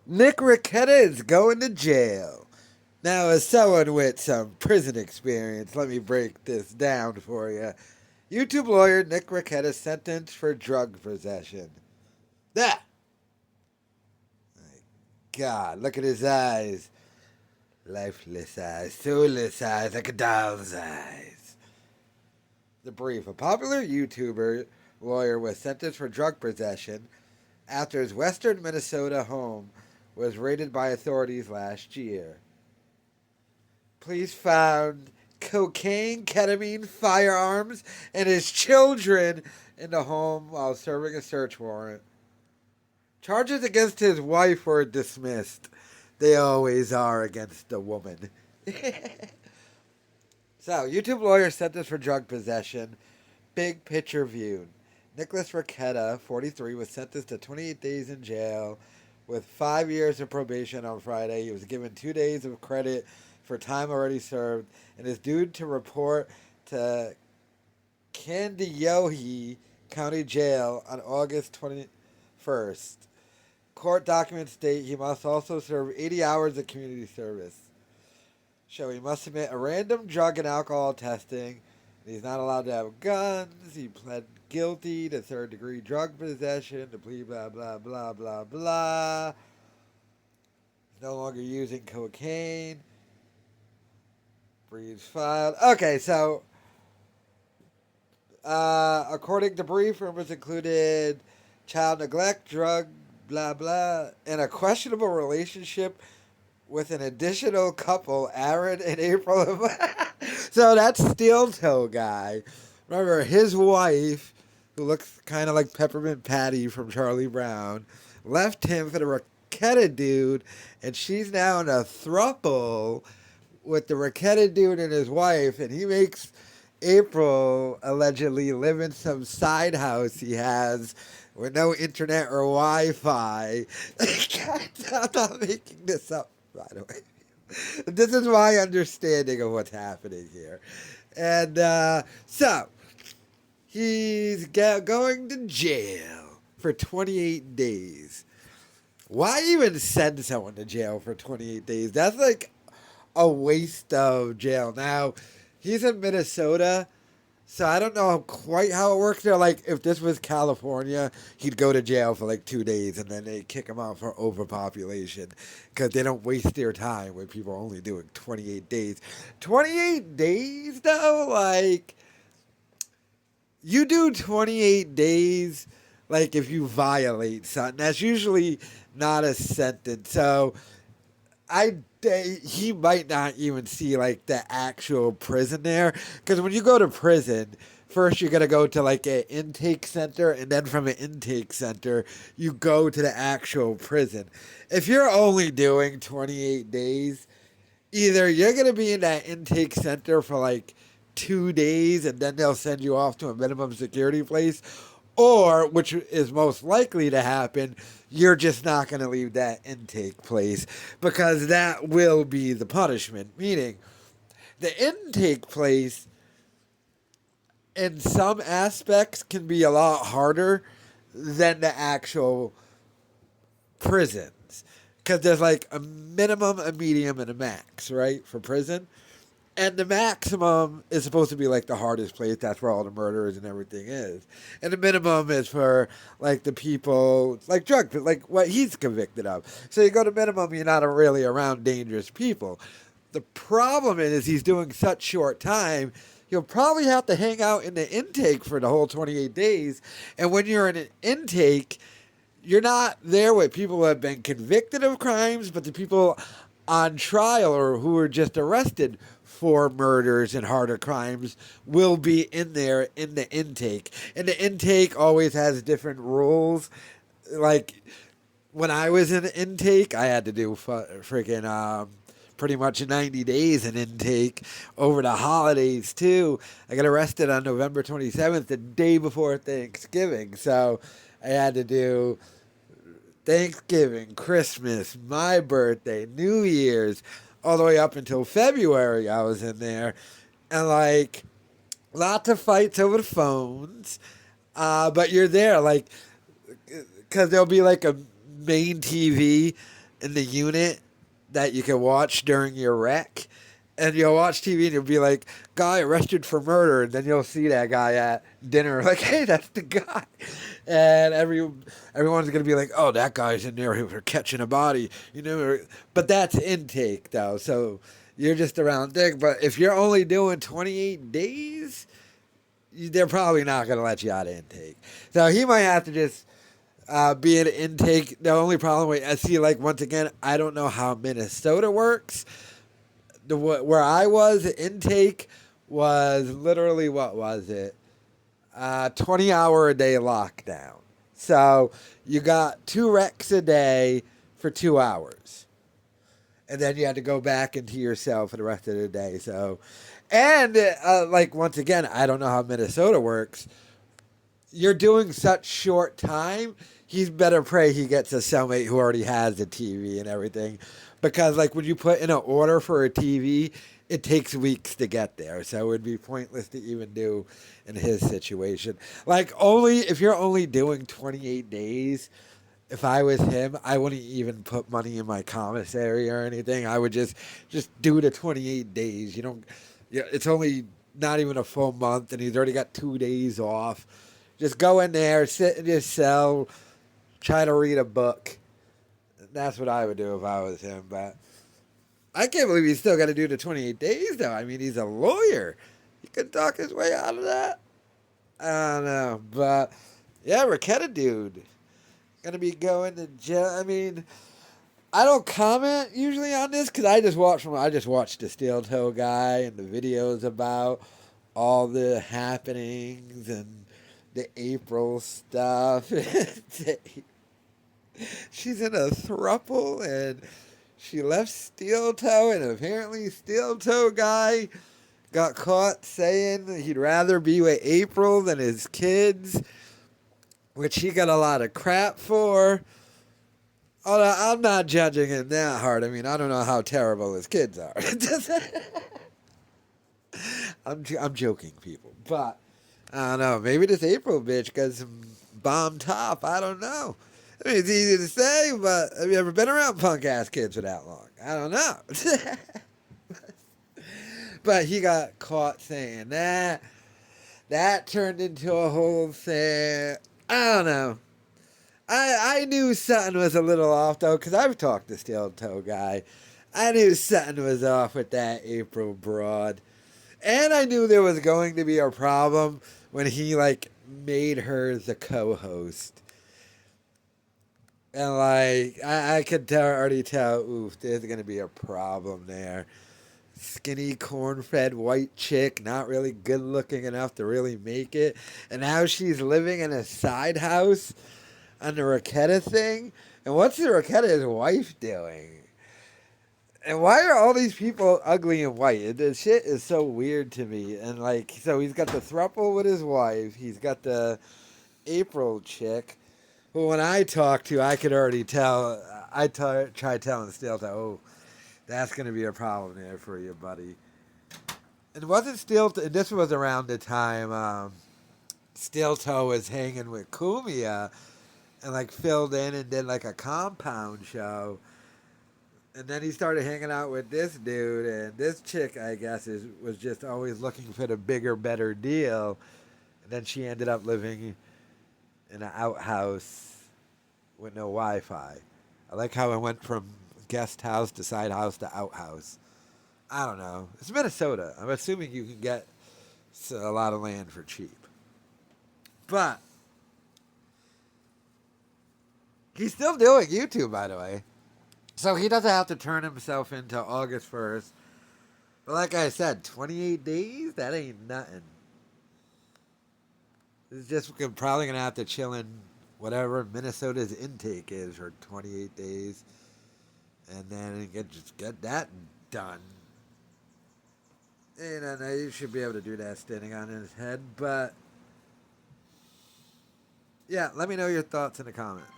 Nick Rekieta is going to jail. Now, as someone with some prison experience, let me break this down for you. YouTube lawyer Nick Rekieta sentenced for drug possession. Ah, God, look at his eyes. Lifeless eyes, soulless eyes, like a doll's eyes. The brief. A popular YouTuber lawyer was sentenced for drug possession after his western Minnesota home was raided by authorities last year. Police found cocaine, ketamine, firearms, and his children in the home while serving a search warrant. Charges against his wife were dismissed. They always are against a woman. So, YouTube lawyer sentenced for drug possession. Big picture viewed. Nicholas Rekieta, 43, was sentenced to 28 days in jail with 5 years of probation on Friday. He was given 2 days of credit for time already served and is due to report to Kandiyohi County Jail on August 21st. Court documents state he must also serve 80 hours of community service. So he must submit a random drug and alcohol testing. He's not allowed to have guns. He pled guilty to third-degree drug possession. To plea blah, blah, blah, blah, blah. He's no longer using cocaine. Briefs filed. Okay, so according to brief, rumors included child neglect, drug, blah, blah, and a questionable relationship with an additional couple, Aaron and April. So that's Steel Toe guy. Remember, his wife, who looks kind of like Peppermint Patty from Charlie Brown, left him for the Rekieta dude, and she's now in a throuple with the Rekieta dude and his wife, and he makes April allegedly live in some side house he has with no internet or Wi-Fi. I'm not making this up, by the way. This is my understanding of what's happening here. And so, he's going to jail for 28 days. Why even send someone to jail for 28 days? That's like a waste of jail. Now, he's in Minnesota, so I don't know quite how it works there. Like, if this was California, he'd go to jail for like 2 days and then they kick him out for overpopulation because they don't waste their time with people only doing 28 days. 28 days, though? Like, you do 28 days, like, if you violate something. That's usually not a sentence. So, he might not even see like the actual prison there, because when you go to prison, first you're gonna go to like an intake center, and then from an intake center you go to the actual prison. If you're only doing 28 days, either you're gonna be in that intake center for like 2 days, and then they'll send you off to a minimum security place, or, which is most likely to happen, you're just not going to leave that intake place because that will be the punishment. Meaning, the intake place, in some aspects, can be a lot harder than the actual prisons. Because there's like a minimum, a medium, and a max, right, for prison. And the maximum is supposed to be like the hardest place. That's where all the murders and everything is. And the minimum is for like the people, like drug, like what he's convicted of. So you go to minimum, you're not really around dangerous people. The problem is he's doing such short time. You'll probably have to hang out in the intake for the whole 28 days. And when you're in an intake, you're not there with people who have been convicted of crimes, but the people on trial or who were just arrested for murders and harder crimes will be in there in the intake. And the intake always has different rules. Like, when I was in intake, I had to do freaking pretty much 90 days in intake over the holidays, too. I got arrested on November 27th, the day before Thanksgiving. So I had to do Thanksgiving, Christmas, my birthday, New Year's, all the way up until February I was in there. And like, lots of fights over the phones. But you're there, like, because there'll be like a main TV in the unit that you can watch during your rec. And you'll watch TV and you'll be like, guy arrested for murder. And then you'll see that guy at dinner, like, hey, that's the guy. And everyone's going to be like, oh, that guy's in there for catching a body. You know, but that's intake, though. So you're just around dick. But if you're only doing 28 days, they're probably not going to let you out of intake. So he might have to just be an intake. The only problem with, I see, like, once again, I don't know how Minnesota works. Where I was, intake was literally, what was it? 20-hour a day lockdown. So you got 2 recs a day for 2 hours. And then you had to go back into your cell for the rest of the day. So, and like, once again, I don't know how Minnesota works. You're doing such short time, he's better pray he gets a cellmate who already has a TV and everything. Because, like, when you put in an order for a TV, it takes weeks to get there. So it would be pointless to even do in his situation. Like, only if you're only doing 28 days, if I was him, I wouldn't even put money in my commissary or anything. I would just do the 28 days. You don't, yeah, it's only not even a full month, and he's already got 2 days off. Just go in there, sit in your cell, try to read a book. That's what I would do if I was him. But I can't believe he's still got to do the 28 days, though. I mean, he's a lawyer. He could talk his way out of that. I don't know. But, yeah, Rekieta dude. Going to be going to jail. I mean, I don't comment usually on this because I just watch the Steel Toe guy and the videos about all the happenings and the April stuff. She's in a throuple and she left Steel Toe, and apparently Steel Toe guy got caught saying that he'd rather be with April than his kids, which he got a lot of crap for. I'm not judging him that hard. I mean, I don't know how terrible his kids are. I'm joking, people. But, I don't know. Maybe this April bitch got some bomb top. I don't know. I mean, it's easy to say, but have you ever been around punk-ass kids for that long? I don't know. But he got caught saying that. That turned into a whole thing. I don't know. I knew something was a little off, though, because I've talked to Steel Toe guy. I knew something was off with that April broad. And I knew there was going to be a problem when he, like, made her the co-host. And, like, I could already tell, oof, there's going to be a problem there. Skinny, corn-fed white chick, not really good-looking enough to really make it. And now she's living in a side house on the Rekieta thing. And what's the Rekieta's wife doing? And why are all these people ugly and white? The shit is so weird to me. And, like, so he's got the throuple with his wife. He's got the April chick. Well, when I talked to, I could already tell. Tried telling Steel Toe, oh, that's going to be a problem there for you, buddy. And wasn't Steel Toe, this was around the time Steel Toe was hanging with Kumia and, like, filled in and did, like, a compound show. And then he started hanging out with this dude, and this chick, I guess, was just always looking for the bigger, better deal. And then she ended up living in an outhouse with no Wi-Fi. I like how it went from guest house to side house to outhouse. I don't know. It's Minnesota. I'm assuming you can get a lot of land for cheap. But he's still doing YouTube, by the way. So he doesn't have to turn himself in until August 1st. But like I said, 28 days? That ain't nothing. It's just probably going to have to chill in whatever Minnesota's intake is for 28 days. And then just get that done. And I know you should be able to do that standing on his head. But, yeah, let me know your thoughts in the comments.